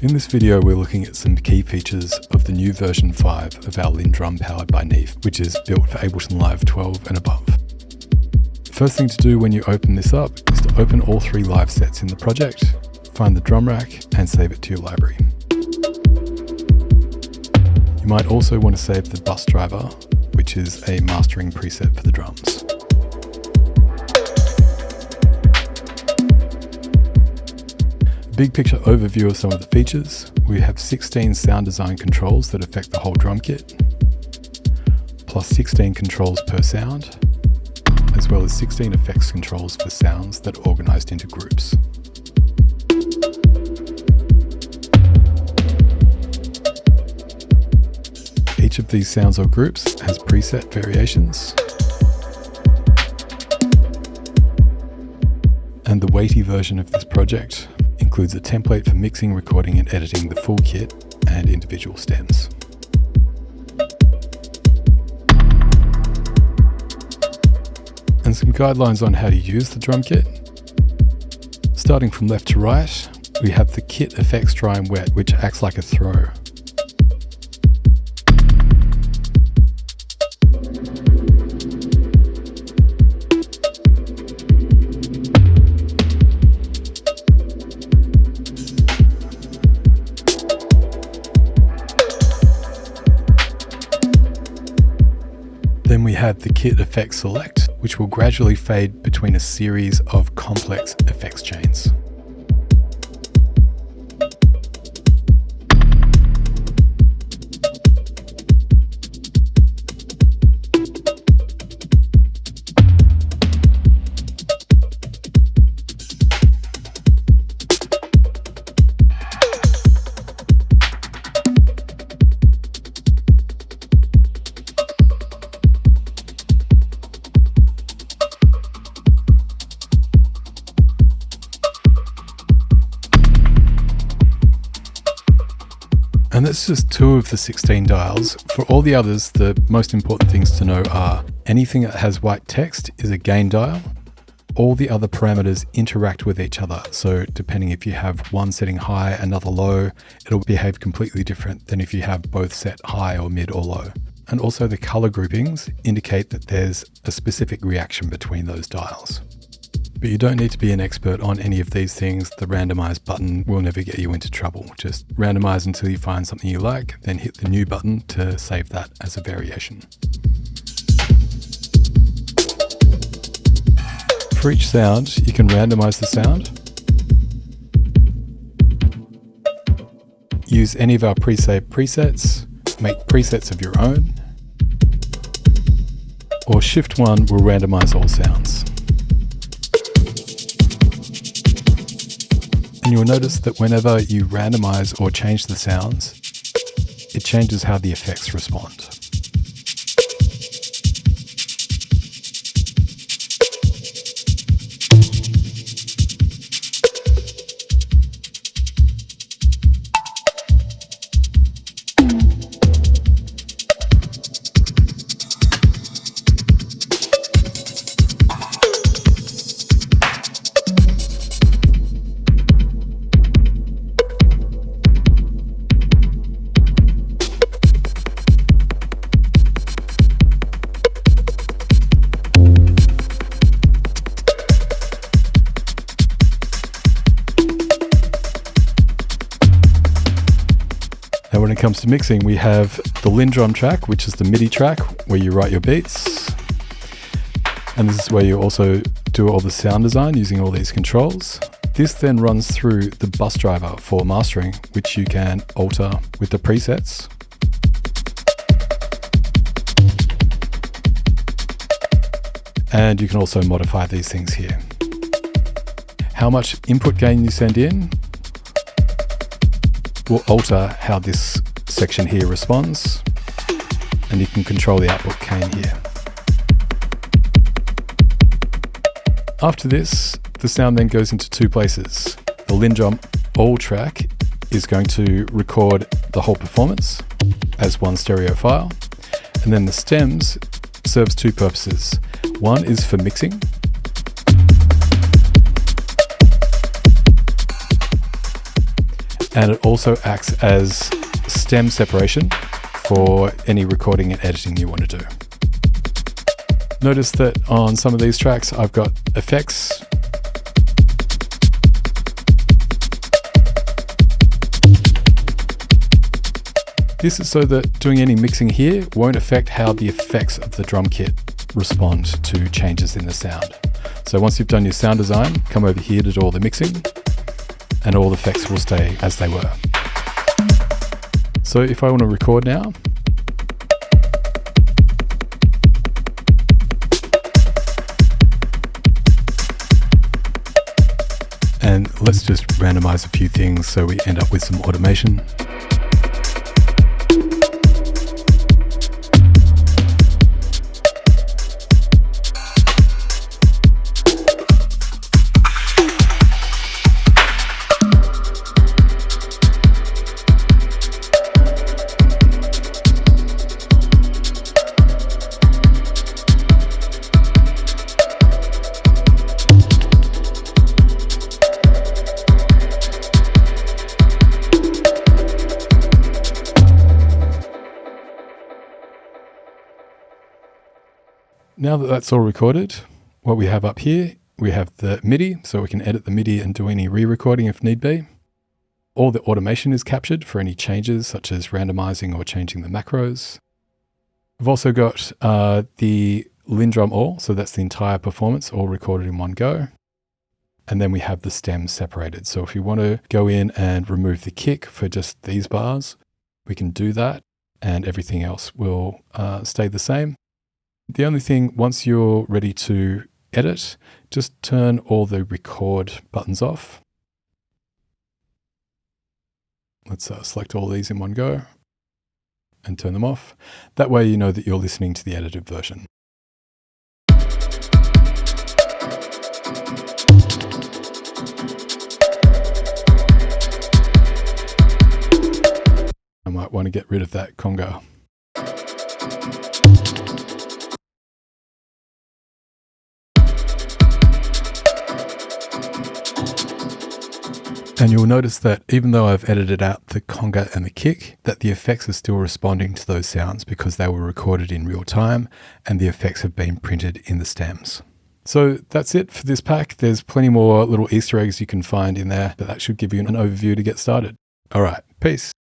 In this video, we're looking at some key features of the new version 5 of our LinnDrum powered by Neve, which is built for Ableton Live 12 and above. The first thing to do when you open this up is to open all 3 live sets in the project, find the drum rack, and save it to your library. You might also want to save the bus driver, which is a mastering preset for the drums. Big picture overview of some of the features. We have 16 sound design controls that affect the whole drum kit, plus 16 controls per sound, as well as 16 effects controls for sounds that are organized into groups. Each of these sounds or groups has preset variations, and the weighty version of this project includes a template for mixing, recording and editing the full kit and individual stems. And some guidelines on how to use the drum kit. Starting from left to right, we have the kit effects dry and wet, which acts like a throw. Then we have the kit effects select, which will gradually fade between a series of complex effects chains. And that's just 2 of the 16 dials. For all the others, the most important things to know are anything that has white text is a gain dial. All the other parameters interact with each other. So depending if you have one setting high, another low, it'll behave completely different than if you have both set high or mid or low. And also the color groupings indicate that there's a specific reaction between those dials. But you don't need to be an expert on any of these things. The randomize button will never get you into trouble. Just randomize until you find something you like, then hit the new button to save that as a variation. For each sound, you can randomize the sound. Use any of our pre-saved presets, make presets of your own, or Shift 1 will randomize all sounds. And you'll notice that whenever you randomize or change the sounds, it changes how the effects respond. Now when it comes to mixing, we have the LinnDrum track, which is the MIDI track where you write your beats. And this is where you also do all the sound design using all these controls. This then runs through the bus driver for mastering, which you can alter with the presets. And you can also modify these things here. How much input gain you send in will alter how this section here responds, and you can control the output gain here. After this, the sound then goes into 2 places. The LinnDrum All track is going to record the whole performance as one stereo file, and then the stems serves 2 purposes. One is for mixing, And it also acts as stem separation for any recording and editing you want to do. Notice that on some of these tracks, I've got effects. This is so that doing any mixing here won't affect how the effects of the drum kit respond to changes in the sound. So once you've done your sound design, come over here to do all the mixing, and all the effects will stay as they were. So if I want to record now, and let's just randomize a few things so we end up with some automation. Now that that's all recorded, what we have up here, we have the MIDI, so we can edit the MIDI and do any re-recording if need be. All the automation is captured for any changes, such as randomizing or changing the macros. We've also got the LinnDrum All, so that's the entire performance, all recorded in one go. And then we have the stems separated. So if you want to go in and remove the kick for just these bars, we can do that, and everything else will stay the same. The only thing, once you're ready to edit, just turn all the record buttons off. Let's select all these in one go and turn them off. That way you know that you're listening to the edited version. I might want to get rid of that conga. And you'll notice that even though I've edited out the conga and the kick, that the effects are still responding to those sounds because they were recorded in real time and the effects have been printed in the stems. So that's it for this pack. There's plenty more little Easter eggs you can find in there, but that should give you an overview to get started. All right, peace.